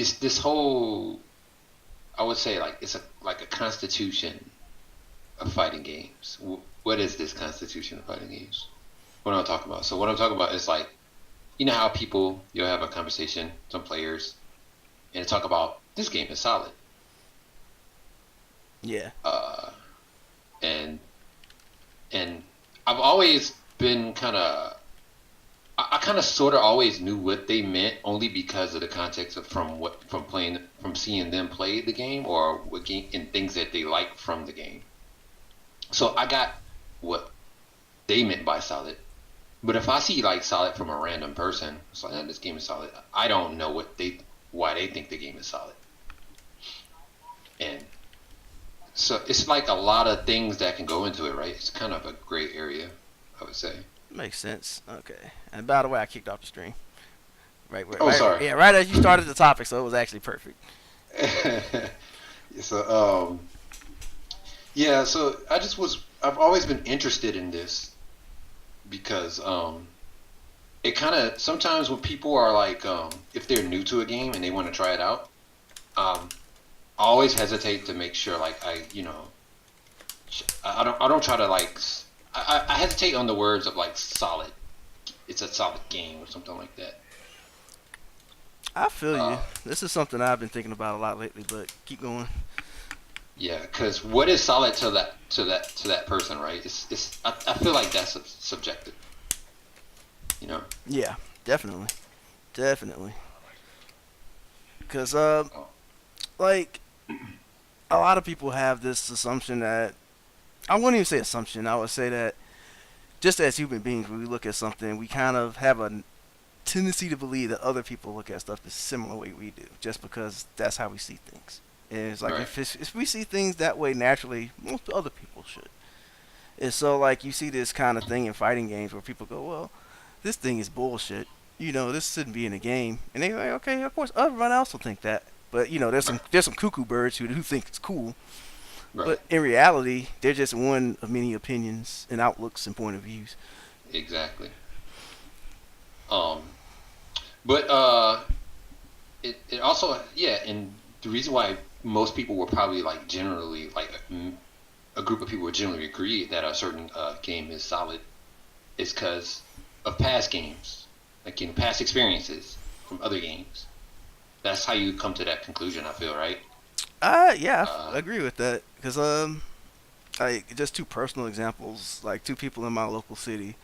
this whole, I would say, like it's a constitution of fighting games. What is this constitution of fighting games? What am I talking about? So what I'm talking about is like, you know how people, you'll have a conversation, some players, and talk about this game is solid. Yeah. Uh, and and I've always been kind of, I kind of sort of always knew what they meant only because of the context of from playing, from seeing them play the game, or what game and things that they like from the game. So I got what they meant by solid. But if I see like solid from a random person, it's like, this game is solid. I don't know why they think the game is solid. And so it's like a lot of things that can go into it, right? It's kind of a gray area, I would say. Makes sense. Okay. And by the way, I kicked off the stream. Right. Oh, sorry. Yeah. Right as you started the topic, so it was actually perfect. so yeah, so I've always been interested in this because it kind of, sometimes when people are like, if they're new to a game and they want to try it out, I always hesitate to make sure, like, I don't try to like, I hesitate on the words of like solid. It's a solid game or something like that. I feel you. Uh, This is something I've been thinking about a lot lately, but keep going. yeah, because what is solid to that person, right? I feel like that's subjective, you know. Yeah, definitely. Definitely. Because, Oh, like, a lot of people have this assumption that, I wouldn't even say assumption, I would say that just as human beings, when we look at something, we kind of have a tendency to believe that other people look at stuff the similar way we do, just because that's how we see things. And it's like, right. if we see things that way naturally, most other people should. And so, like, you see this kind of thing in fighting games where people go, well, this thing is bullshit. This shouldn't be in a game. And they're like, okay, of course, everyone else will think that. But, there's some cuckoo birds who think it's cool. Right. But in reality, they're just one of many opinions and outlooks and point of views. Exactly. Um, but it also, yeah, and the reason why most people will probably like generally like a group of people would generally agree that a certain game is solid is because of past games, like in past experiences from other games. That's how you come to that conclusion. I feel, right. Yeah, I Uh, agree with that. Because, like, just two personal examples, like, two people in my local city.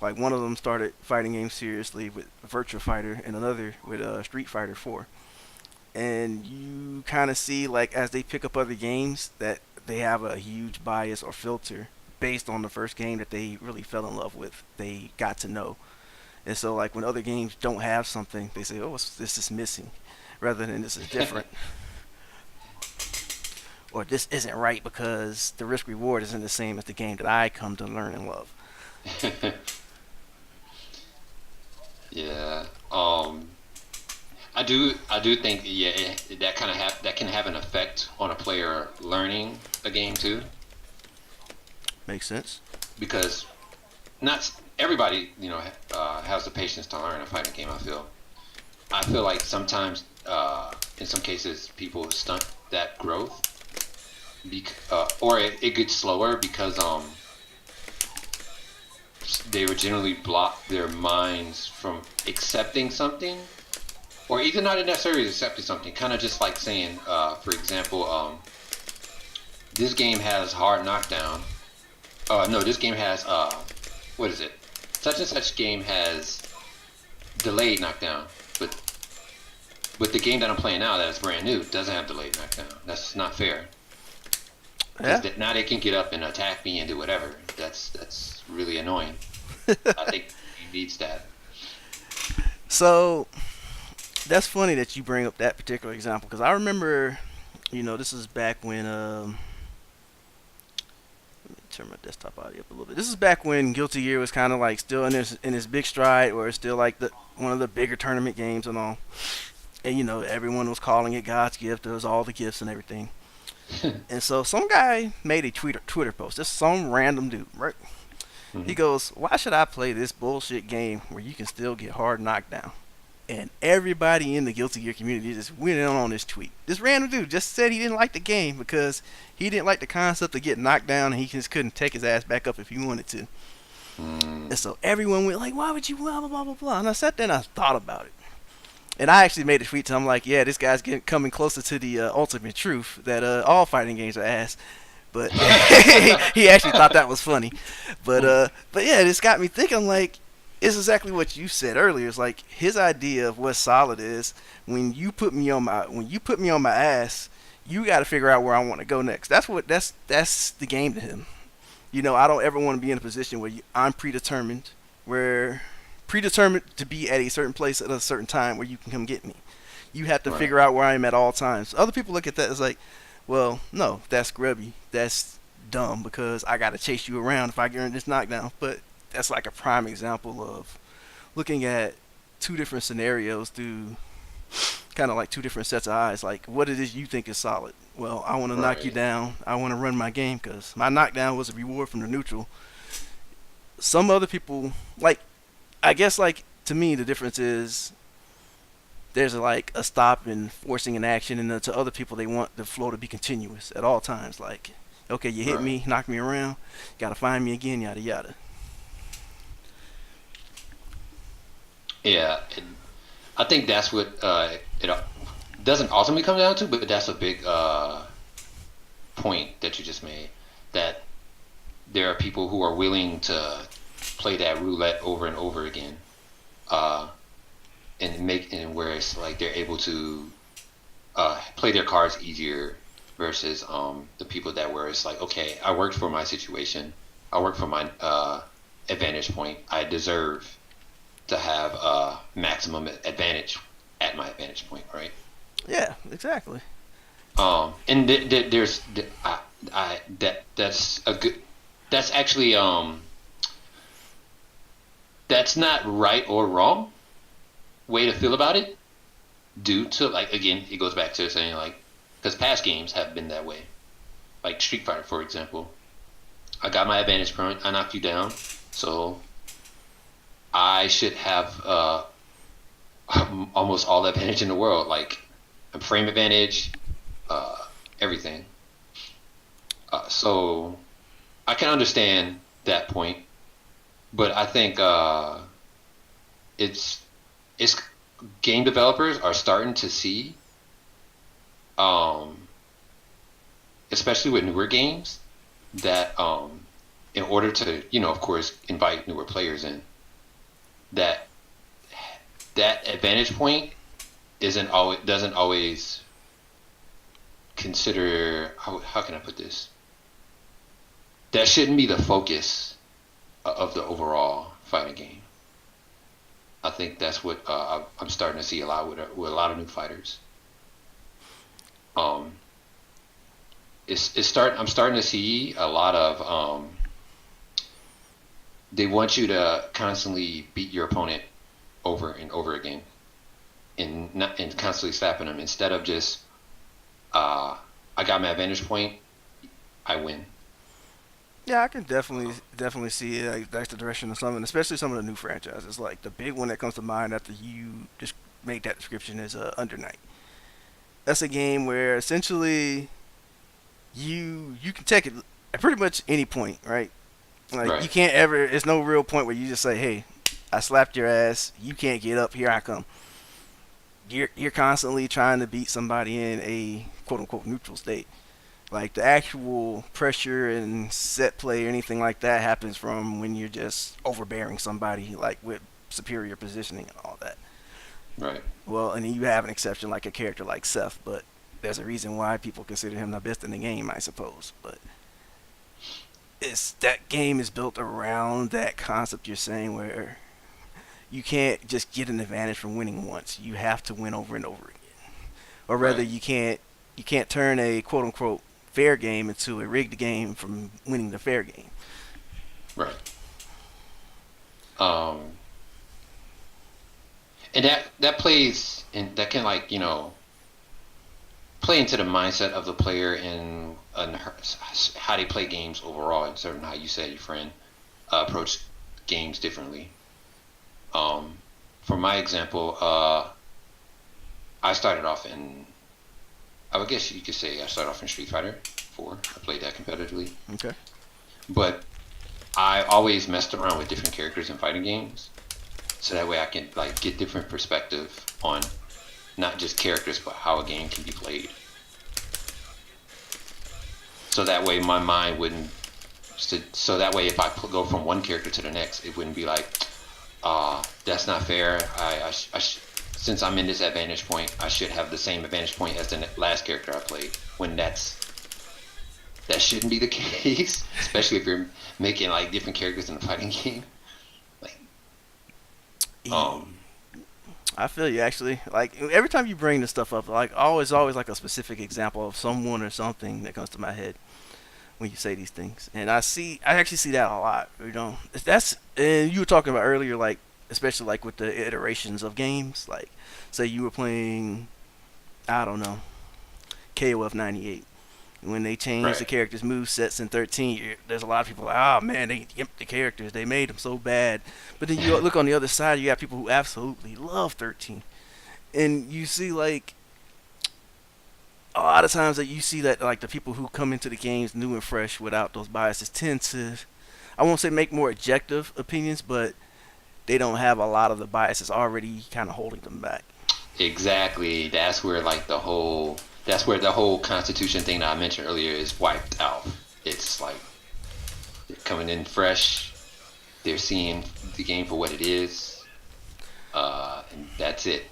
Like, one of them started fighting games seriously with Virtua Fighter, and another with Street Fighter 4. And you kind of see, like, as they pick up other games, that they have a huge bias or filter based on the first game that they really fell in love with, they got to know. And so, like, when other games don't have something, they say, oh, this is missing, rather than this is different. Or this isn't right because the risk reward isn't the same as the game that I come to learn and love. yeah. I do think, yeah, that kind of that can have an effect on a player learning a game too, Makes sense. because not everybody, has the patience to learn a fighting game. I feel like sometimes, in some cases, people stunt that growth, or it gets slower because they would generally block their minds from accepting something, or even not necessarily accepting something. Kind of just like saying, for example, this game has hard knockdown. No, this game has what is it? Such and such game has delayed knockdown, but the game that I'm playing now that is brand new doesn't have delayed knockdown. That's not fair, because Yeah. now they can get up and attack me and do whatever. That's really annoying. I think he needs that. So that's funny that you bring up that particular example because I remember, this is back when. Let me turn my desktop audio up a little bit. This is back when Guilty Gear was kind of like still in his big stride, or it's still like the one of the bigger tournament games and all. And everyone was calling it God's gift. There was all the gifts and everything. And so some guy made a Twitter post. Just some random dude, right? He Mhm. goes, "Why should I play this bullshit game where you can still get hard knocked down?" And everybody in the Guilty Gear community just went in on this tweet. This random dude just said he didn't like the game because he didn't like the concept of getting knocked down and he just couldn't take his ass back up if he wanted to. Mm, And so everyone went like, "Why would you blah blah blah blah blah?" And I sat there and I thought about it. And I actually made a tweet to him like, "Yeah, this guy's getting coming closer to the ultimate truth that all fighting games are ass." But he actually thought that was funny. But yeah, this got me thinking. I'm like, it's exactly what you said earlier. It's like his idea of what solid is. When you put me on my ass, you got to figure out where I want to go next. That's the game to him. I don't ever want to be in a position where I'm predetermined to be at a certain place at a certain time where you can come get me. You have to right. figure out where I am at all times. Other people look at that as like, well, no, that's grubby. That's dumb because I got to chase you around if I get in this knockdown. But that's like a prime example of looking at two different scenarios through kind of like two different sets of eyes. Like, what it is you think is solid. Well, I want to knock you Right. down. I want to run my game because my knockdown was a reward from the neutral. Some other people, like, I guess, like, to me, the difference is there's like a stop and forcing an action, and to other people, they want the flow to be continuous at all times. Like, okay, you hit Right. me, knock me around, gotta find me again, yada yada. Yeah. I think that's what it doesn't ultimately come down to, but that's a big point that you just made. That there are people who are willing to play that roulette over and over again, uh, and where it's like they're able to play their cards easier versus the people that where it's like, okay, I worked for my situation, I worked for my advantage point, I deserve to have maximum advantage at my advantage point, right? Yeah, exactly. And there's that's a good that's actually that's not right or wrong way to feel about it due to like again it goes back to saying like because past games have been that way like Street Fighter for example I got my advantage point I knocked you down so I should have almost all the advantage in the world like frame advantage uh, everything so I can understand that point but I think it's it's game developers are starting to see, um, especially with newer games, that in order to of course invite newer players in, that that advantage point isn't always doesn't always consider how can I put this? That shouldn't be the focus of the overall fighting game. I think that's what I'm starting to see a lot with a lot of new fighters. Um, I'm starting to see a lot of they want you to constantly beat your opponent over and over again, and not and constantly slapping them instead of just I got my advantage point, I win. Yeah, I can definitely see it. Like, that's the direction of something, especially some of the new franchises. Like the big one that comes to mind after you just make that description is Under Night. That's a game where essentially you can take it at pretty much any point, right? Like you Right, can't ever. It's no real point where you just say, "Hey, I slapped your ass. You can't get up. Here I come." You're constantly trying to beat somebody in a quote unquote neutral state. Like the actual pressure and set play or anything like that happens from when you're just overbearing somebody like with superior positioning and all that. right, Well, and then you have an exception like a character like Seth, but there's a reason why people consider him the best in the game, I suppose. But it's that game is built around that concept you're saying where you can't just get an advantage from winning once. You have to win over and over again. Or rather right, you can't turn a quote unquote fair game into a rigged game from winning the fair game. right. Um, and that plays and that can like play into the mindset of the player and how they play games overall, and certain how you said your friend approach games differently. Um, for my example, I started off in. I would guess you could say I started off in Street Fighter 4. I played that competitively, Okay. but I always messed around with different characters in fighting games, so that way I can like get different perspective on not just characters but how a game can be played. So that way my mind wouldn't. So that way if I go from one character to the next, it wouldn't be like, that's not fair. Since I'm in this advantage point, I should have the same advantage point as the last character I played. When that shouldn't be the case, especially if you're making like different characters in a fighting game. Like, um, I feel you actually. Like every time you bring this stuff up, like always like a specific example of someone or something that comes to my head when you say these things, and I actually see that a lot. You know, that's and you were talking about earlier, like especially like with the iterations of games. Like, say you were playing, I don't know, KOF 98. When they changed the right. characters' move sets in 13, there's a lot of people like, oh man, they gimped the characters, they made them so bad. But then you look on the other side, you got people who absolutely love 13, and you see like a lot of times that you see that like the people who come into the games new and fresh without those biases tend to, I won't say make more objective opinions, but they don't have a lot of the biases already kind of holding them back. Exactly. That's where the whole Constitution thing that I mentioned earlier is wiped out. It's like they're coming in fresh. They're seeing the game for what it is, and that's it.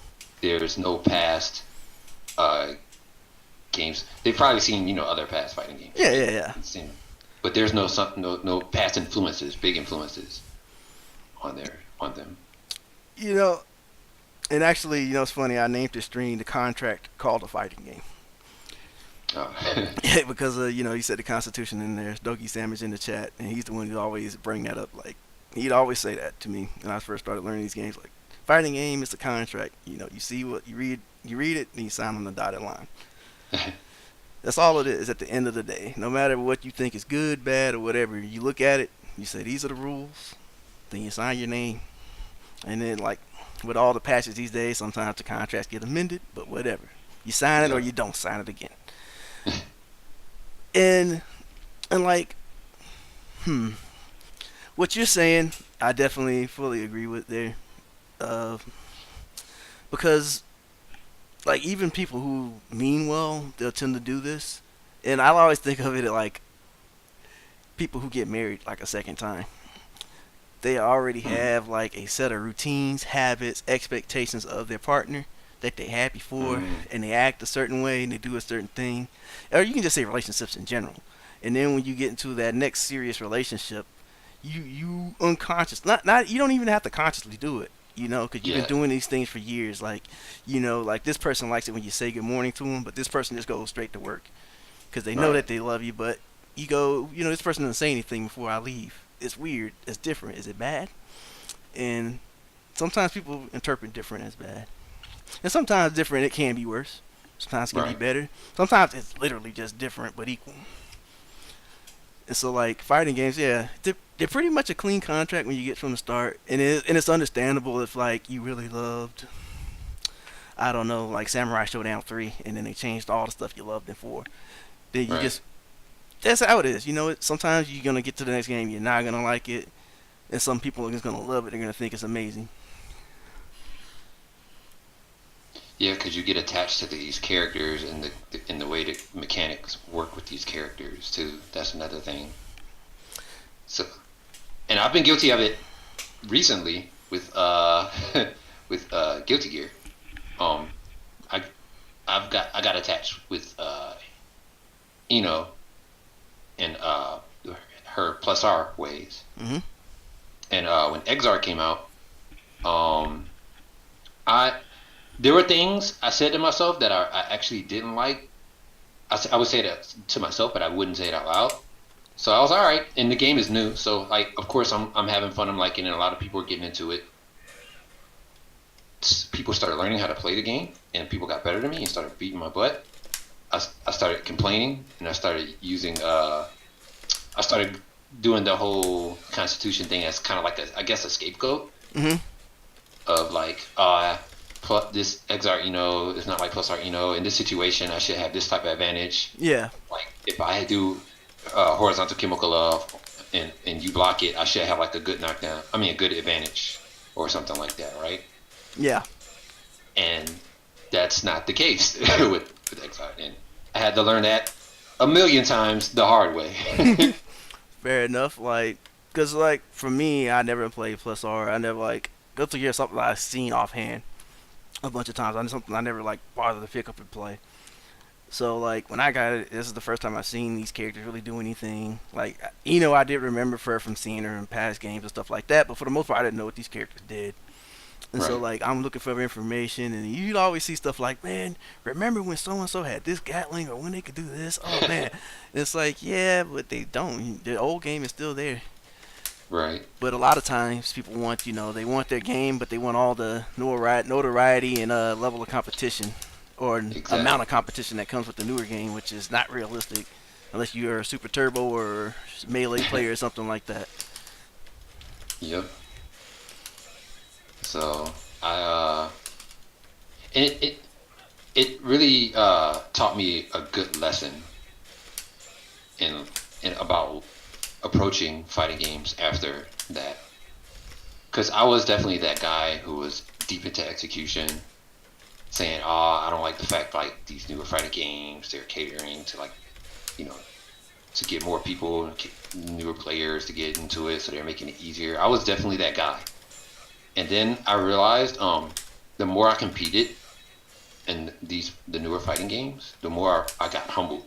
There's no past uh, games. They've probably seen other past fighting games, Yeah, right? yeah, yeah. But there's no past influences, big influences on them. You know, and actually, it's funny. I named this stream the contract called a fighting game. Uh, Because he said the Constitution in there. Doki Sandwich in the chat, and he's the one who always bring that up. Like he'd always say that to me when I first started learning these games. Like fighting game is the contract. You see what you read it, and you sign on the dotted line. That's all it is at the end of the day. No matter what you think is good, bad, or whatever, you look at it, you say these are the rules, then you sign your name, and then like with all the patches these days, sometimes the contracts get amended, but whatever. You sign it or yeah. you don't sign it again. And and like, hmm, what you're saying, I definitely fully agree with there. Uh, because like even people who mean well, they'll tend to do this. And I'll always think of it like people who get married like a second time. They already Mm, have like a set of routines, habits, expectations of their partner that they had before, mm, and they act a certain way and they do a certain thing. Or you can just say relationships in general. And then when you get into that next serious relationship, you unconscious, not you don't even have to consciously do it. Because you've been yeah. doing these things for years. Like, like this person likes it when you say good morning to them, but this person just goes straight to work because they know Right. that they love you. But you go, this person doesn't say anything before I leave. It's weird. It's different. Is it bad? And sometimes people interpret different as bad, and sometimes different it can be worse. Sometimes it can be Right. better. Sometimes it's literally just different but equal. And so like fighting games, yeah, they're pretty much a clean contract when you get from the start, and it's understandable if like you really loved, I don't know, like Samurai Showdown 3, and then they changed all the stuff you loved in 4. Then you Right. just that's how it is. Sometimes you're gonna get to the next game, you're not gonna like it, and some people are just gonna love it. They're gonna think it's amazing. Yeah, because you get attached to these characters and the way the mechanics work with these characters too. That's another thing. So, and I've been guilty of it recently with with Guilty Gear. Um, I I got attached with Eno and her plus R ways. Hmm. And when Exar came out, um, I there were things I said to myself that I actually didn't like. I would say that to myself, but I wouldn't say it out loud. So I was all right, and the game is new, so like, of course, I'm having fun. I'm liking it. A lot of people are getting into it. People started learning how to play the game, and people got better than me and started beating my butt. I started complaining, and I started doing the whole Constitution thing as kind of like I guess a scapegoat. Hmm. of like, this Exarch, is not like plus art, in this situation, I should have this type of advantage. Yeah, Like if I do horizontal chemical love and you block it, I should have like a good knockdown. I mean, a good advantage or something like that, right? yeah. And that's not the case with Exarch. And I had to learn that a million times the hard way. Fair enough. Like, cause like for me, I never played plus R. I never like go to hear something I've seen offhand a bunch of times. I something I never like bothered to pick up and play. So like when I got it, this is the first time I've seen these characters really do anything. Like I did remember her from seeing her in past games and stuff like that, but for the most part, I didn't know what these characters did. And so Right. like I'm looking for information, and you'd always see stuff like, man, remember when so and so had this Gatling, or when they could do this? Oh man, and it's like yeah, but they don't. The old game is still there. Right. But a lot of times people want, they want their game, but they want all the notoriety and level of competition or amount of Exactly. competition that comes with the newer game, which is not realistic unless you're a super turbo or melee player or something like that. Yep. So it it it really taught me a good lesson in about approaching fighting games after that, because I was definitely that guy who was deep into execution, saying, "Oh, I don't like the fact like these newer fighting games they're catering to like you know to get more people, newer players to get into it, so they're making it easier." I was definitely that guy, and then I realized the more I competed in the newer fighting games, the more I got humbled.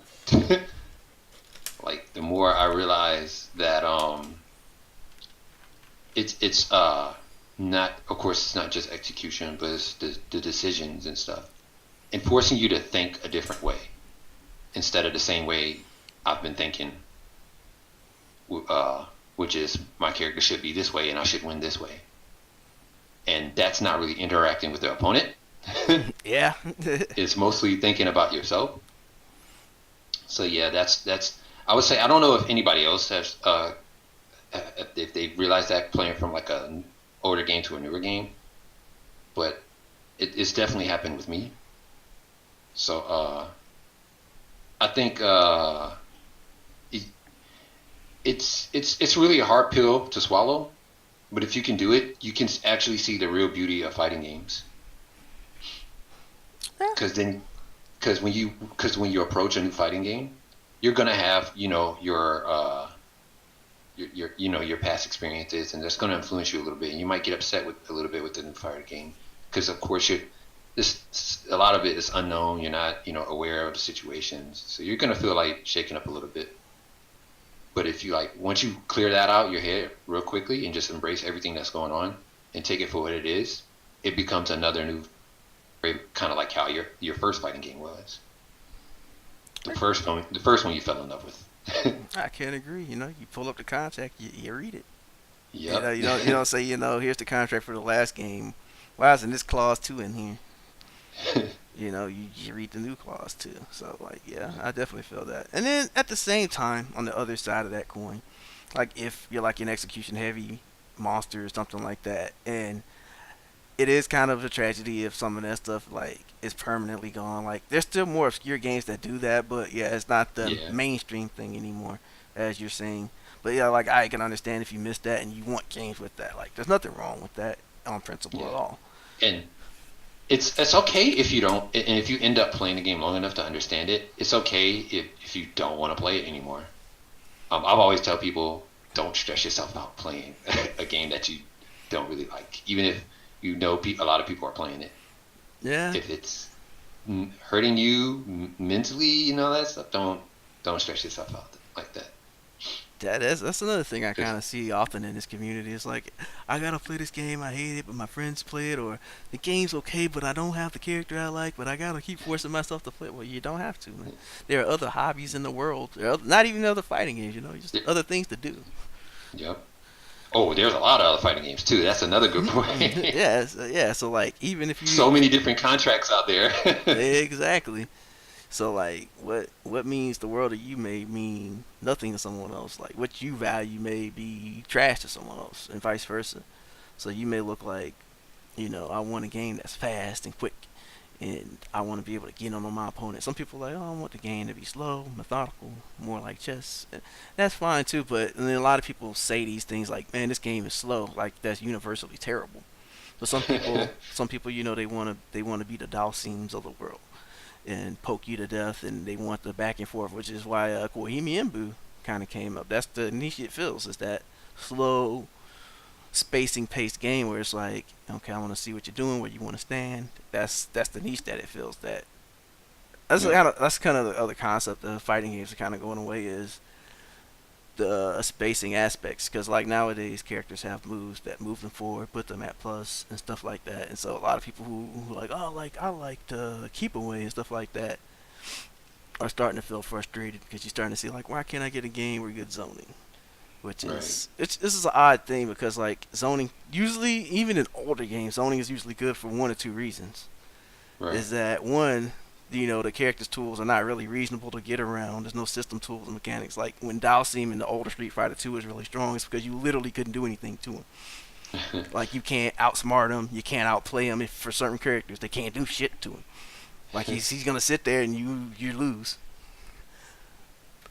Like the more I realized that it's not, of course it's not just execution, but it's the decisions and stuff, and forcing you to think a different way instead of the same way I've been thinking, uh, which is my character should be this way and I should win this way, and that's not really interacting with the opponent. Yeah. It's mostly thinking about yourself. So yeah, that's. I would say I don't know if anybody else has if they realized that playing from like a older game to a newer game, but it's definitely happened with me. So I think it, it's really a hard pill to swallow, but if you can do it, you can actually see the real beauty of fighting games. Because then, because when you approach a new fighting game, you're gonna have your past experiences, and that's gonna influence you a little bit. And you might get upset with a little bit with the new fighting game, because of course you're this a lot of it is unknown. You're not aware of the situations, so you're gonna feel like shaking up a little bit. But if you like, once you clear that out your head real quickly and just embrace everything that's going on and take it for what it is, it becomes another new, kind of like how your first fighting game was. The first one you fell in love with. I can't agree. You pull up the contract, you read it. Yep. You don't say, here's the contract for the last game. Why isn't this clause two in here? You read the new clause too. So like, yeah, I definitely feel that. And then at the same time, on the other side of that coin, like if you're like an execution heavy monster or something like that, and it is kind of a tragedy if some of that stuff like is permanently gone. Like there's still more obscure games that do that, but yeah, it's not the Yeah. mainstream thing anymore, as you're saying. But yeah, like I can understand if you miss that and you want games with that. Like there's nothing wrong with that on principle at Yeah. all. And it's okay if you don't, and if you end up playing the game long enough to understand it, it's okay if you don't want to play it anymore. I've always tell people, don't stress yourself out playing a game that you don't really like, even if a lot of people are playing it. Yeah, If it's hurting you mentally, that stuff, don't stress yourself out like that. that's another thing I 'Cause kind of see often in this community. It's like I gotta play this game, I hate it, but my friends play it, or the game's okay, but I don't have the character I like, but I gotta keep forcing myself to play it. Well, you don't have to, man. There are other hobbies in the world. There are not even other fighting games. Just other things to do. Yep. Oh, there's a lot of other fighting games too. That's another good point. Yeah, yeah. So like, even if you So many different contracts out there. exactly. So like, what means the world to you may mean nothing to someone else. Like what you value may be trash to someone else, and vice versa. So you may look like I want a game that's fast and quick, and I want to be able to get on my opponent. Some people are like, oh, I want the game to be slow, methodical, more like chess. That's fine too, but and then a lot of people say these things like, man, this game is slow. Like that's universally terrible. But some people, they want to be the Dalsims of the world and poke you to death, and they want the back and forth, which is why Koihime Embu kind of came up. That's the niche it fills. Is that slow, spacing paced game where it's like, okay, I want to see what you're doing, where you want to stand. That's the niche that it fills. Yeah. That's kind of the other concept of fighting games are kind of going away is the spacing aspects because like nowadays characters have moves that move them forward, put them at plus and stuff like that, and so a lot of people who like oh like I like to keep away and stuff like that are starting to feel frustrated because you're starting to see like why can't I get a game where good zoning, which Right. is it's this is an odd thing because like zoning usually even in older games zoning is usually good for one or two reasons. Right. Is that one, the character's tools are not really reasonable to get around. There's no system tools and mechanics. Like when Dalsim in the older Street Fighter 2 is really strong, it's because you literally couldn't do anything to him. Like you can't outsmart him, you can't outplay him. If for certain characters, they can't do shit to him. Like he's gonna sit there and you lose.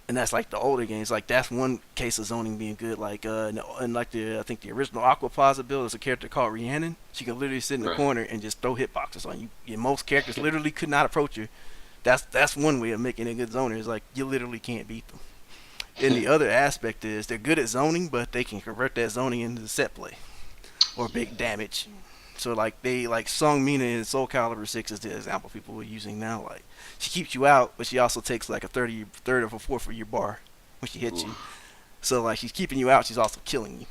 And that's like the older games. Like that's one case of zoning being good. Like and like I think the original Aqua Plaza build is a character called Rhiannon. She can literally sit in the Right. corner and just throw hitboxes on you. And most characters literally could not approach her. That's one way of making a good zoner. Is like you literally can't beat them. And the other aspect is they're good at zoning, but they can convert that zoning into set play or Yeah. big damage. So like they like Song Mina in Soul Calibur 6 is the example people were using now. Like she keeps you out, but she also takes like a third of a fourth of your bar when she hits you. Oof. So like she's keeping you out, she's also killing you.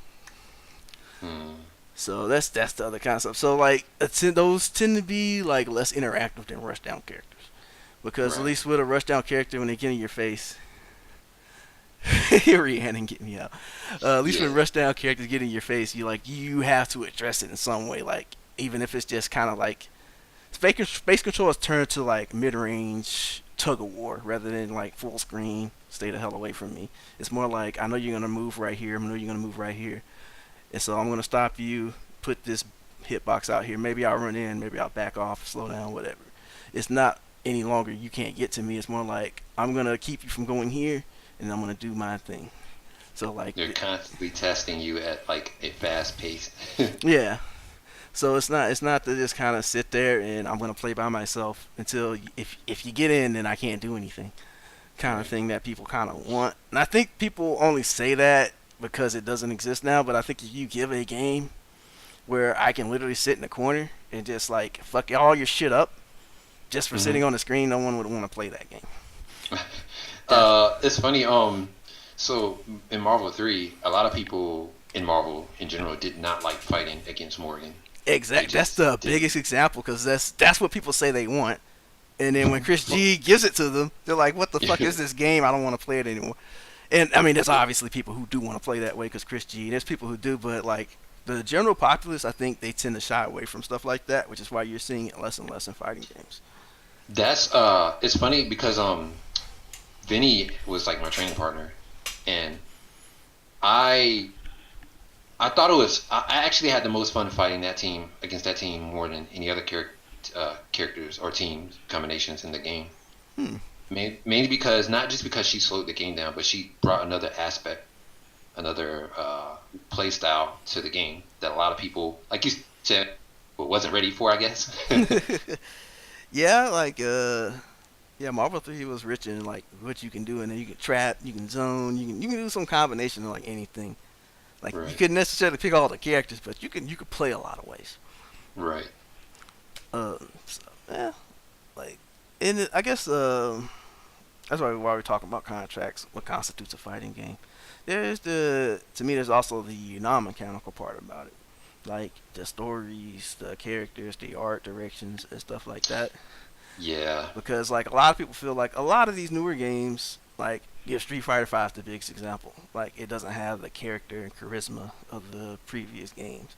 Hmm. So that's the other concept. So like those tend to be like less interactive than rushdown characters because at Right. least with a rushdown character when they get in your face, Rhiannon get me out. At least when Yeah. rushdown characters get in your face, you have to address it in some way. Like even if it's just kind of like space control has turned to like mid range tug of war rather than like full screen. Stay the hell away from me. It's more like I know you're gonna move right here. I know you're gonna move right here. And so I'm gonna stop you, put this hitbox out here. Maybe I'll run in, maybe I'll back off, slow down, whatever. It's not any longer you can't get to me. It's more like I'm gonna keep you from going here, and I'm gonna do my thing. So like, They're constantly testing you at like a fast pace. yeah. So it's not to just kind of sit there and I'm gonna play by myself until if you get in, then I can't do anything. Kind of Right. thing that people kind of want. And I think people only say that because it doesn't exist now. But I think if you give a game where I can literally sit in the corner and just like fuck all your shit up just for Hmm. sitting on the screen, no one would want to play that game. Definitely. It's funny. So in Marvel 3, a lot of people in Marvel in general did not like fighting against Morgan. They Exact. That's just the didn't. biggest example because that's what people say they want. And then when Chris G gives it to them, they're like, "What the fuck is this game? I don't want to play it anymore." And I mean, there's obviously people who do want to play that way because Chris G. There's people who do, but like the general populace, I think they tend to shy away from stuff like that, which is why you're seeing it less and less in fighting games. That's it's funny because Vinny was like my training partner, and I I thought it was. I actually had the most fun fighting that team against that team more than any other characters or team combinations in the game. Hmm. Mainly because not just because she slowed the game down, but she brought another aspect, another play style to the game that a lot of people, like you said, wasn't ready for. I guess. Yeah, like yeah, Marvel 3 was rich in like what you can do, and then you can trap, you can zone, you can do some combination of like anything. Like you Right. couldn't necessarily pick all the characters, but you could play a lot of ways. Right. So yeah, like I guess that's why we're talking about contracts. What constitutes a fighting game? There's the to me there's also the non-mechanical part about it, like the stories, the characters, the art directions, and stuff like that. Yeah. Because like a lot of people feel like a lot of these newer games, like give Street Fighter 5 the biggest example. Like it doesn't have the character and charisma of the previous games.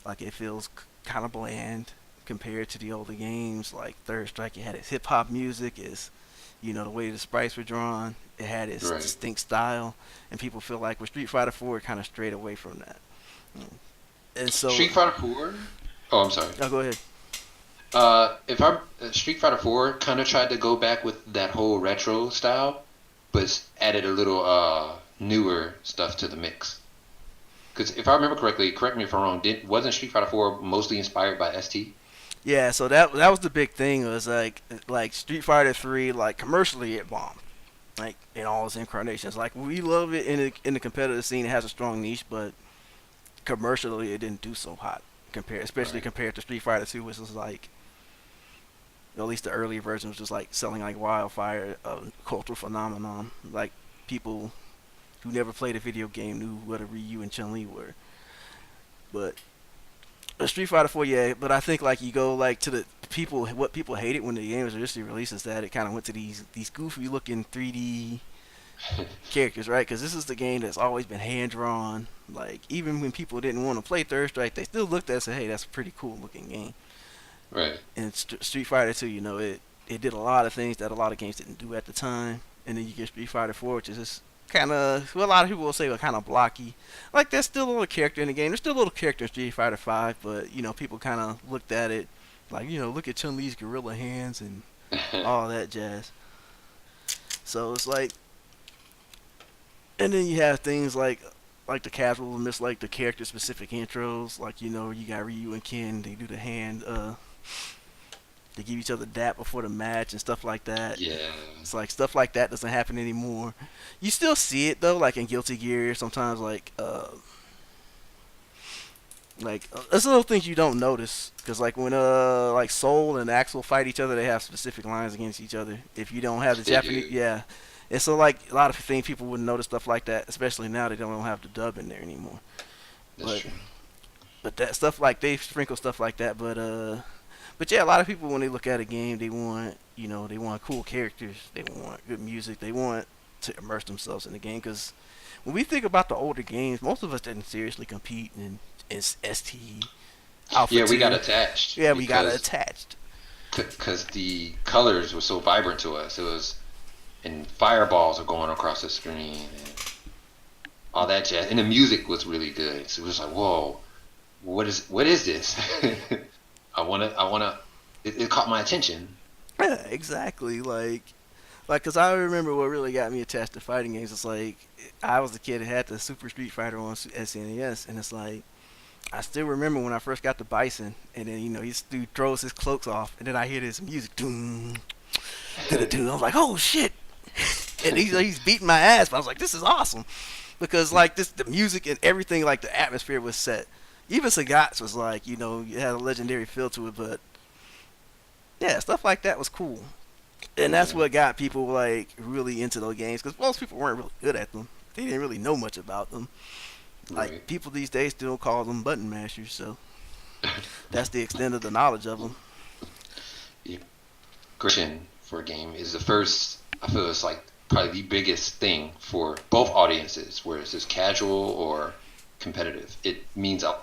Like it feels kind of bland compared to the older games. Like Third Strike, it had its hip hop music, is the way the sprites were drawn. It had its Right. distinct style, and people feel like with Street Fighter 4, it kind of strayed away from that. Mm. And so, Street Fighter 4. Oh, I'm sorry. Oh, go ahead. If our Street Fighter 4 kind of tried to go back with that whole retro style, but added a little newer stuff to the mix. Because if I remember correctly, correct me if I'm wrong, wasn't Street Fighter 4 mostly inspired by ST? Yeah, so that was the big thing was like Street Fighter 3 like commercially it bombed like in all its incarnations. Like we love it in the competitive scene. It has a strong niche, but commercially it didn't do so hot compared, especially Right. compared to Street Fighter 2, which was like at least the earlier version was just like selling like wildfire, a cultural phenomenon. Like people who never played a video game knew what a Ryu and Chun Li were. But Street Fighter 4, yeah. But I think like you go like to the people, what people hated when the game was initially released is that it kind of went to these goofy looking 3D characters, right? Because this is the game that's always been hand drawn. Like even when people didn't want to play Third Strike, they still looked at it and said, "Hey, that's a pretty cool looking game." Right. And Street Fighter 2, you know, it did a lot of things that a lot of games didn't do at the time. And then you get Street Fighter 4, which is just kind of, well, a lot of people will say, kind of blocky. Like there's still a little character in the game. There's still a little character in Street Fighter 5, but you know, people kind of looked at it like, you know, look at Chun Li's gorilla hands and all that jazz. So it's like, and then you have things like the casual miss, like the character specific intros, like you know, you got Ryu and Ken, they do the hand, they give each other dap before the match and stuff like that. Yeah. It's like stuff like that doesn't happen anymore. You still see it though, like in Guilty Gear. Sometimes there's little things you don't notice because like when like Soul and Axel fight each other, they have specific lines against each other. If you don't have the They Japanese, do. yeah. And so like a lot of things people wouldn't notice stuff like that, especially now they don't have the dub in there anymore. That's But true. that stuff like they sprinkle stuff like that, but yeah, a lot of people when they look at a game, they want cool characters, they want good music, they want to immerse themselves in the game. Because when we think about the older games, most of us didn't seriously compete in ST Alpha Yeah, we got Two. attached Yeah, we got because attached. the colors were so vibrant to us. It was and fireballs are going across the screen and all that jazz. And the music was really good. So it was like, whoa, what is this? I wanna. It caught my attention. Yeah, exactly. Cause I remember what really got me attached to fighting games. It's like I was the kid that had the Super Street Fighter on SNES, and it's like I still remember when I first got the Bison, and then you know he dude throws his cloaks off, and then I hear this music, doom, doom. I was like, oh shit, and he's beating my ass. But I was like, this is awesome because like this the music and everything, like the atmosphere was set. Even Sagat's was like, you know, it had a legendary feel to it, but yeah, stuff like that was cool. And that's Yeah, what got people like really into those games because most people weren't really good at them. They didn't really know much about them. right. Like people these days still call them button mashers, so that's the extent of the knowledge of them. Yeah. Creation for a game is the first. I feel it's like probably the biggest thing for both audiences, whether it's just casual or competitive. It means a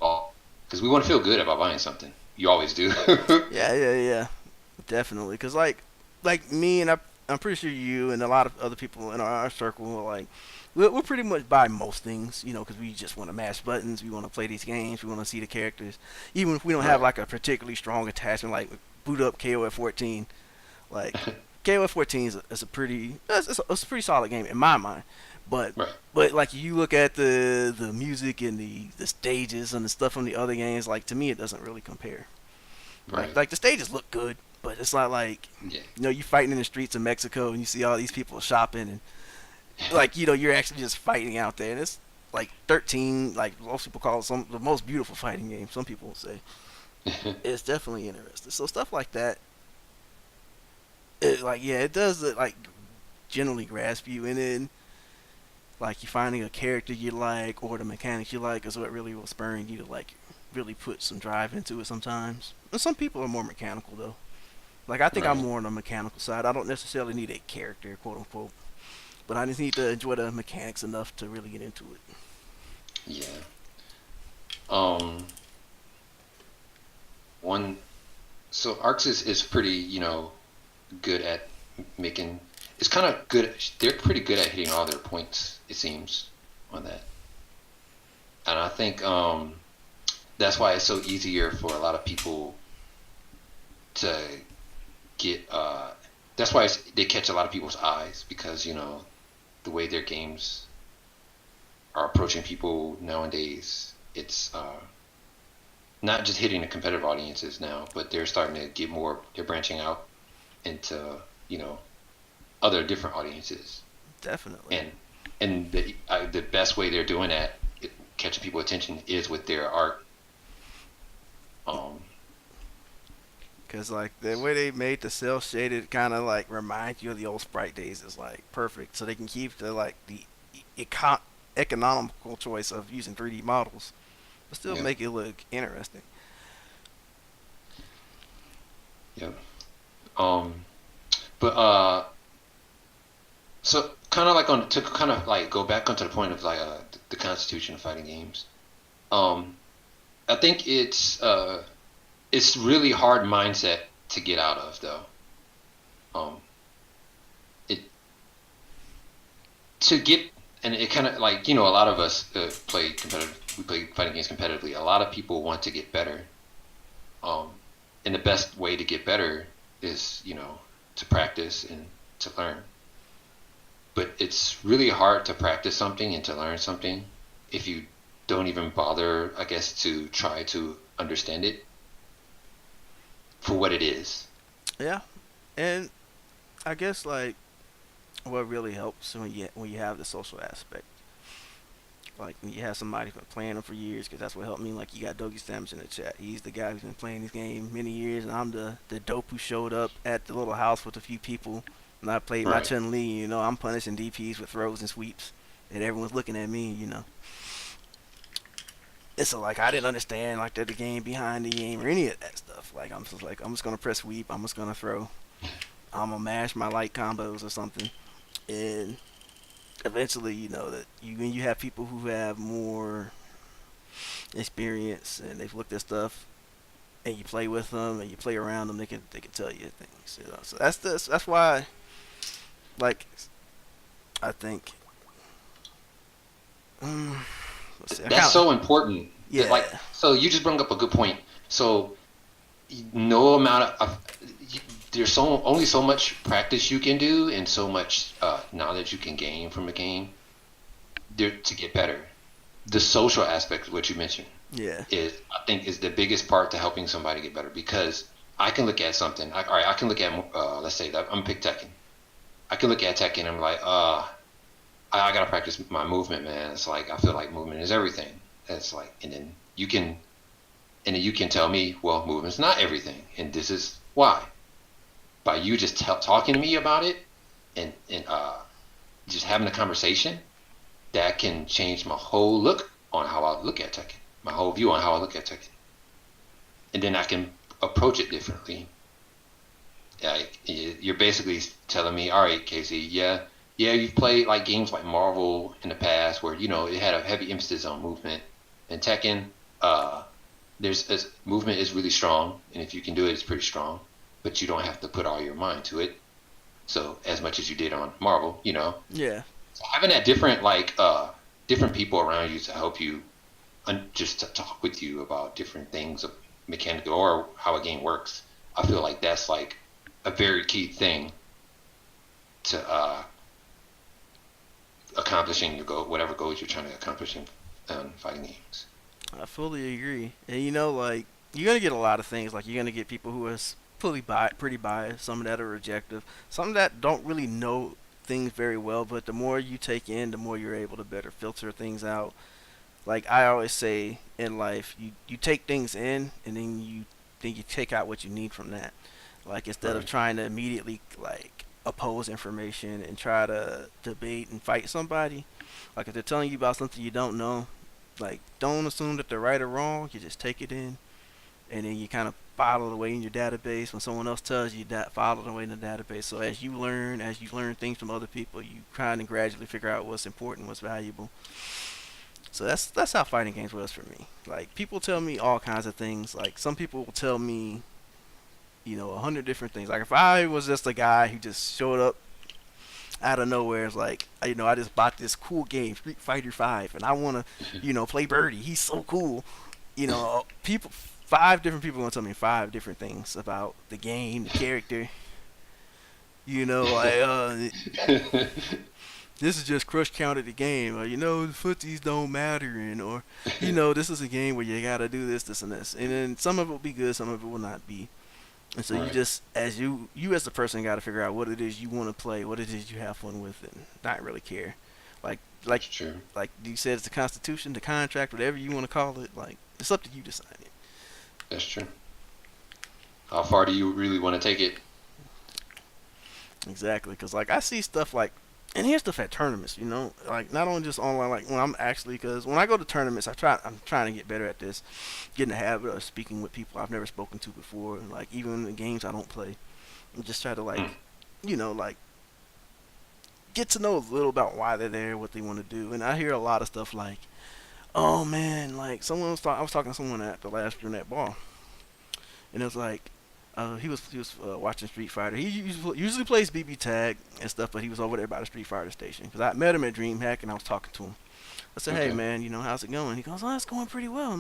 lot because we want to feel good about buying something. You always do. Yeah, yeah, yeah, definitely. Because like me and I'm pretty sure you and a lot of other people in our circle are like we'll pretty much buy most things, you know, because we just want to mash buttons, we want to play these games, we want to see the characters, even if we don't have Right. like a particularly strong attachment, like boot up KOF 14. Like KOF 14 is a pretty it's a pretty solid game in my mind, but Right. like you look at the music and the stages and the stuff from the other games, like to me it doesn't really compare. Right. Like the stages look good, but it's not like Yeah. you know you fighting in the streets of Mexico and you see all these people shopping and like you know you're actually just fighting out there and it's like 13 like most people call it some the most beautiful fighting game. Some people will say it's definitely interesting. So stuff like that, like yeah, it does like generally grasp you and then like you finding a character you like or the mechanics you like is what really will spurring you to like really put some drive into it sometimes. And some people are more mechanical though. Like I think I'm Right. more on the mechanical side. I don't necessarily need a character, quote unquote, but I just need to enjoy the mechanics enough to really get into it. Yeah. Um. One. So Arcs is pretty, good at making. It's kind of good. They're pretty good at hitting all their points. It seems on that, and I think that's why it's so easier for a lot of people to get. That's why they catch a lot of people's eyes because the way their games are approaching people nowadays. It's not just hitting the competitive audiences now, but they're starting to get more. They're branching out into you know other different audiences, Definitely. and the best way they're doing that, catching people attention, is with their art. Um, Cause like the way they made the cell shaded kind of like remind you of the old sprite days is like perfect. So they can keep the like the econ- economical choice of using 3D models, but still yeah, make it look interesting. yeah. Um, but so kind of like on to kind of like go back onto the point of like the constitution of fighting games. Um, I think it's really hard mindset to get out of though. Um, it to get and it kind of like a lot of us play competitive. We play fighting games competitively. A lot of people want to get better. Um, and the best way to get better is to practice and to learn. But it's really hard to practice something and to learn something if you don't even bother, I guess, to try to understand it for what it is. Yeah, and I guess like what really helps when you have the social aspect. Like when you have somebody who's been playing them for years, because that's what helped me. Like you got Dogi Stamps in the chat. He's the guy who's been playing this game many years, and I'm the dope who showed up at the little house with a few people. And I played my Right. Chun Li. I'm punishing DPS with throws and sweeps, and everyone's looking at me. It's like I didn't understand like the game behind the game or any of that stuff. Like I'm just gonna press sweep. I'm just gonna throw. I'm gonna mash my light combos or something, and eventually, that when you have people who have more experience and they've looked at stuff and you play with them and you play around them, they can tell you things. So that's why like I think um, let's see, I That's kind of so important. That like yeah so you just bring up a good point. So no amount there's only so much practice you can do and so much knowledge you can gain from a game there to get better. The social aspect of what you mentioned yeah is I think is the biggest part to helping somebody get better because I can look at something. All right, I can look at let's say that I'm pick Tekken. I can look at Tekken and I'm like, I gotta practice my movement, man. It's like I feel like movement is everything. It's like, and then you can tell me, well, movement's not everything, and this is why. By you just talking to me about it and just having a conversation, that can change my whole look on how I look at Tekken, my whole view on how I look at Tekken, and then I can approach it differently. You're basically telling me, all right, Casey, yeah, you've played like games like Marvel in the past where it had a heavy emphasis on movement, and Tekken, uh, movement is really strong, and if you can do it, it's pretty strong, but you don't have to put all your mind to it. So as much as you did on Marvel, yeah so having that different different people around you to help you just to talk with you about different things of mechanical or how a game works, I feel like that's like a very key thing to accomplishing your goal, whatever goals you're trying to accomplish in fighting games. I fully agree. And like you're gonna get a lot of things. Like you're gonna get people who are pretty biased, some that are objective, some that don't really know things very well. But the more you take in, the more you're able to better filter things out. Like I always say in life, you take things in, and then you take out what you need from that. Like instead of Right. trying to immediately like oppose information and try to debate and fight somebody. Like if they're telling you about something you don't know, like don't assume that they're right or wrong. You just take it in, and then you kind of file it away in your database. When someone else tells you that, file it away in the database. So as you learn things from other people, you kind of gradually figure out what's important, what's valuable. So that's how fighting games was for me. Like people tell me all kinds of things. Like some people will tell me, 100 different things. Like if I was just a guy who just showed up out of nowhere, it's like I just bought this cool game, Street Fighter 5, and I wanna, play Birdie. He's so cool. people, 5 different people gonna tell me 5 different things about the game, the character. Like this is just crush counted the game, or the footsies don't matter, or this is a game where you gotta do this, this, and this, and then some of it will be good, some of it will not be. And so you Right. just, as you as the person, got to figure out what it is you want to play, what it is you have fun with, and not really care. Like, like, That's true. like you said, it's the Constitution, the contract, whatever you want to call it. Like, it's up to you deciding. That's true. How far do you really want to take it? Exactly, because like I see stuff like, and here's stuff at tournaments. Like not only just online, like when I'm actually, because when I go to tournaments, I'm trying to get better at this, getting the habit of speaking with people I've never spoken to before, and like even in the games I don't play, and just try to Hmm. like, like get to know a little about why they're there, what they want to do. And I hear a lot of stuff like, "Oh man, like I was talking to someone at the last Brunette Ball, and it was like, he was watching Street Fighter. He usually plays BB Tag and stuff, but he was over there by the Street Fighter station because I met him at DreamHack and I was talking to him. I said, "Hey Okay. man, how's it going?" He goes, "Oh, it's going pretty well." So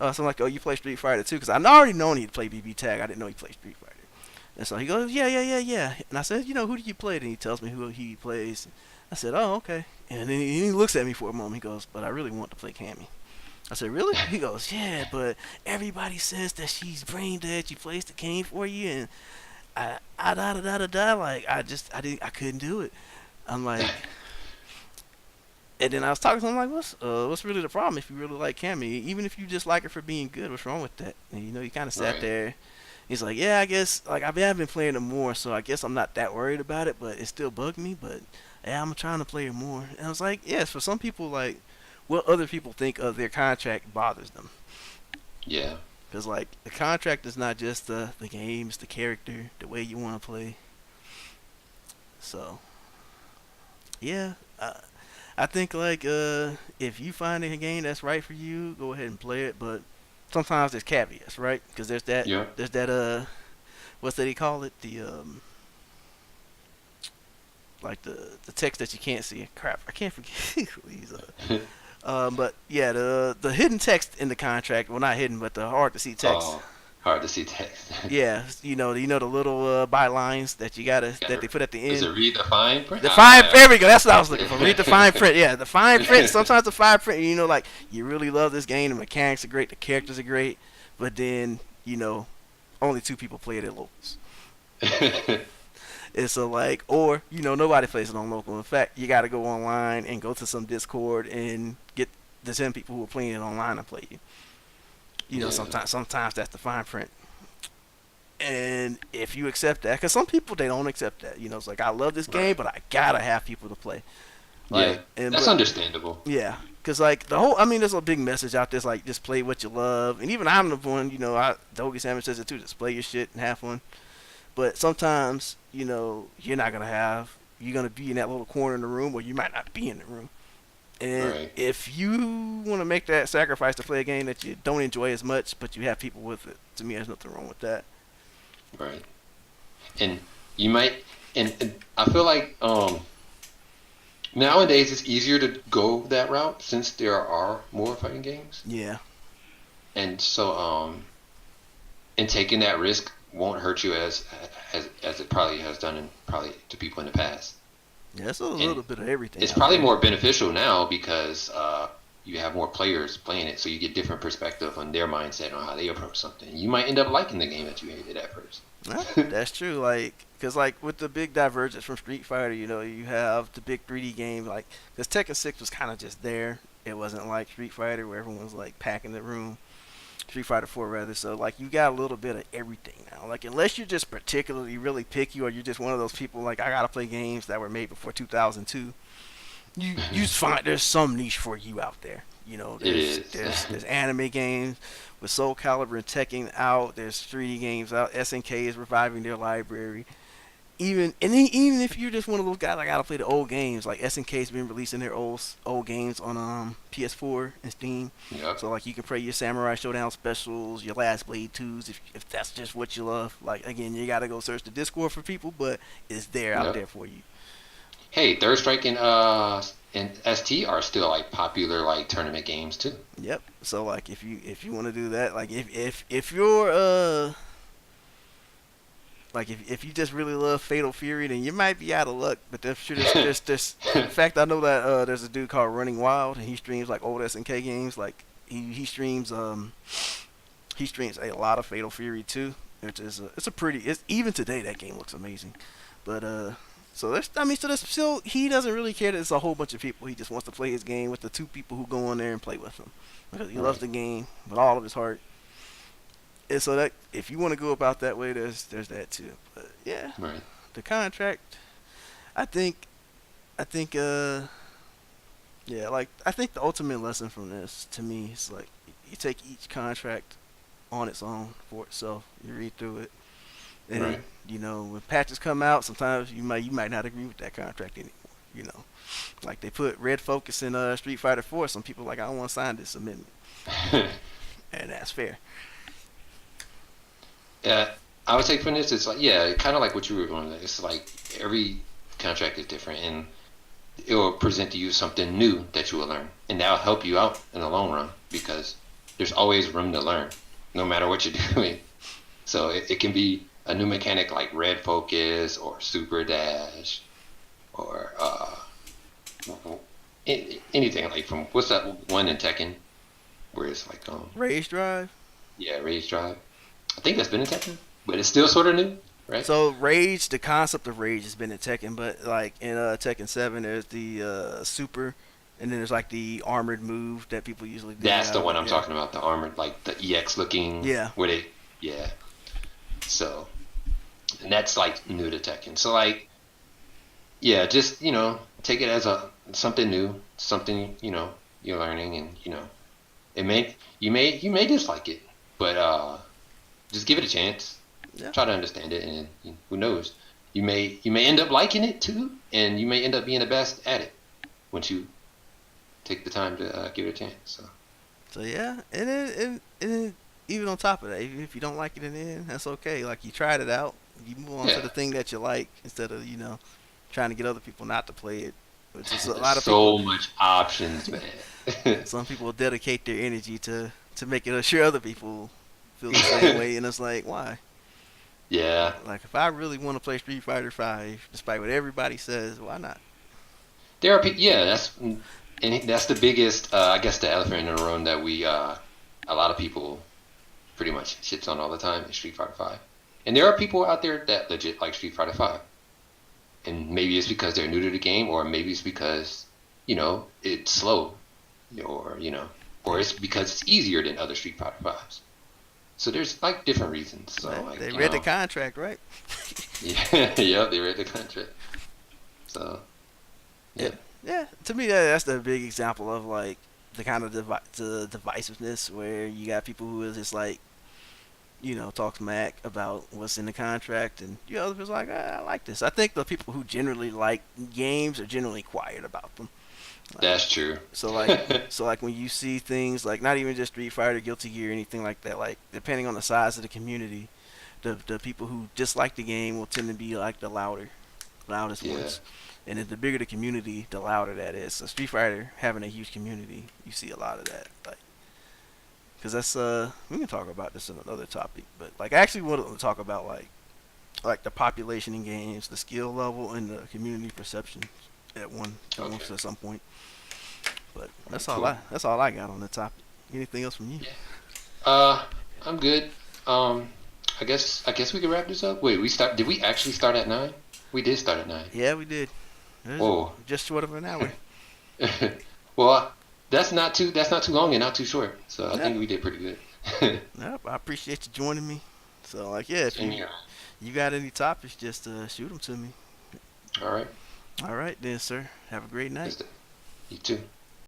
I'm like, "Oh, you play Street Fighter too?" Because I already known he'd play BB Tag. I didn't know he played Street Fighter. And so he goes, "Yeah, yeah, yeah, yeah." And I said, "Who do you play?" And he tells me who he plays. I said, "Oh, okay." And then he looks at me for a moment. He goes, "But I really want to play Cammy." I said, "Really?" He goes, "Yeah, but everybody says that she's brain dead. She plays the game for you, and I da da da da da. Like I couldn't do it." I'm like, and then I was talking to him like, what's really the problem if you really like Cammy? Even if you just like her for being good, what's wrong with that? And he kind of sat Right. there. He's like, "Yeah, I guess like I've been playing it more, so I guess I'm not that worried about it, but it still bugged me. But yeah, I'm trying to play it more." And I was like, "Yes, for some people, like what other people think of their contract bothers them." Yeah. Because like the contract is not just the games, the character, the way you want to play. So yeah, I think like if you find a game that's right for you, go ahead and play it. But sometimes there's caveats, right? Because Yeah. there's that what's that they call it, the like the text that you can't see. Crap, I can't forget these. But yeah, the hidden text in the contract, well not hidden, but the hard to see text. Oh, hard to see text. Yeah, the little bylines that that they put at the Is it end. read the fine print? The fine, there we go. That's what I was looking for. Read the fine I, print. Yeah, the fine print. Sometimes the fine print. Like you really love this game. The mechanics are great. The characters are great. But then only 2 people play it at locals. And so like, or nobody plays it on local. In fact, you got to go online and go to some Discord and get the 10 people who are playing it online to play you. yeah. Sometimes that's the fine print. And if you accept that, because some people they don't accept that. It's like I love this game, Right. but I gotta have people to play. Yeah. Like, and That's but understandable. yeah, because like there's a big message out there. It's like just play what you love, and even I'm the one. Dogi Salmon says it too. Just play your shit and have fun. But sometimes you're not gonna have. You're gonna be in that little corner in the room, or you might not be in the room. And Right. if you want to make that sacrifice to play a game that you don't enjoy as much, but you have people with it, to me, there's nothing wrong with that. Right. And you might, and I feel like nowadays it's easier to go that route since there are more fighting games, Yeah, and so and taking that risk won't hurt you as it probably has done in probably to people in the past. yeah, it's a And little bit of everything it's out probably there. more beneficial now because you have more players playing it, so you get different perspective on their mindset on how they approach something. You might end up liking the game that you hated at first. Yeah, that's true. Like, cause like with the big divergence from Street Fighter, you have the big 3D game. Like, cause Tekken 6 was kind of just there. It wasn't like Street Fighter where everyone was like packing the room. Street Fighter 4 rather. So like you got a little bit of everything now. Like unless you're just particularly really picky or you're just one of those people like I gotta play games that were made before 2002. You just find there's some niche for you out there. It There's is. there's anime games with Soul Calibur and Tekken out. There's 3D games out. SNK is reviving their library. Even if you're just one of those guys, I gotta play the old games. Like SNK's been releasing their old games on PS4 and Steam. Yep. So like you can play your Samurai Showdown specials, your Last Blade 2s if that's just what you love. Like again, you gotta go search the Discord for people, but it's there out Yep. there for you. Hey, Third Strike and ST are still like popular like tournament games too. Yep. So like if you want to do that, like if you're like if you just really love Fatal Fury, then you might be out of luck. But there's sure there's in fact I know that there's a dude called Running Wild, and he streams like old SNK games. Like he streams a lot of Fatal Fury too. It's a pretty it's even today that game looks amazing. But so there's I mean so there's still he doesn't really care that it's a whole bunch of people. He just wants to play his game with the two people who go in there and play with him because he loves Right, the game with all of his heart. And so that if you want to go about that way, there's that too. But yeah, right, the contract. I think I think yeah like I think the ultimate lesson from this to me is like you take each contract on its own for itself. You read through it, and right. you know when patches come out, sometimes you might not agree with that contract anymore. You know, like they put red focus in Street Fighter 4. Some people are like I don't want to sign this amendment, and that's fair. Yeah, I would say for this, it's like yeah, kind of like what you were going. It's like every contract is different, and it will present to you something new that you will learn, and that'll help you out in the long run because there's always room to learn, no matter what you're doing. So it can be a new mechanic like red focus or super dash or anything like from what's that one in Tekken where it's like Rage Drive. yeah, rage drive. I think that's been in Tekken, but it's still sort of new, right? So Rage, the concept of Rage has been in Tekken, but like in Tekken 7, there's the super, and then there's like the armored move that people usually do That's the now. one I'm Yeah, talking about, the armored, like the EX looking, yeah, where they, yeah. So, and that's like new to Tekken. So like, yeah, just take it as a something new, something you're learning, and you may dislike it, but just give it a chance. yeah. Try to understand it, and who knows, you may end up liking it too, and you may end up being the best at it once you take the time to give it a chance. So So yeah, and then even on top of that, even if you don't like it in the end, that's okay. Like you tried it out, you move on to yeah, the thing that you like instead of trying to get other people not to play it. Which is a there's lot of people. so much options, man. Some people dedicate their energy to making sure other people feel the same way, and it's like why? Yeah, Like if I really want to play Street Fighter 5, despite what everybody says, why not? there are people. Yeah, that's the biggest. I guess the elephant in the room that a lot of people pretty much shits on all the time is Street Fighter Five, and there are people out there that legit like Street Fighter Five, and maybe it's because they're new to the game, or maybe it's because it's slow, or or it's because it's easier than other Street Fighter Fives. So there's like different reasons. So like They read the contract, right? yeah, yeah, they read the contract. So Yeah, yeah, yeah. To me, that's the big example of like the kind of the divisiveness where you got people who is just like talk smack about what's in the contract, and other people's like, I like this. I think the people who generally like games are generally quiet about them. Like, that's true. so like so like when you see things like not even just Street Fighter, Guilty Gear, anything like that, like depending on the size of the community, the people who dislike the game will tend to be like the loudest Yeah, ones. And then the bigger the community, the louder that is. So Street Fighter having a huge community, you see a lot of that. Like, cause that's we can talk about this in another topic, but like I actually want to talk about like the population in games, the skill level, and the community perception okay, at some point. But all right, cool. that's all I got on the topic. Anything else from you? Yeah. Uh, I'm good. Um, I guess we can wrap this up. Wait, did we actually start at 9? We did start at 9. Yeah, we did. It was Whoa. just short of an hour. Well, that's not too long and not too short. So I Yep. think we did pretty good. Yep. I appreciate you joining me. So like yeah, if Same here. you got any topics, just shoot them to me. All right. All right then, sir. Have a great night. That's it. You too.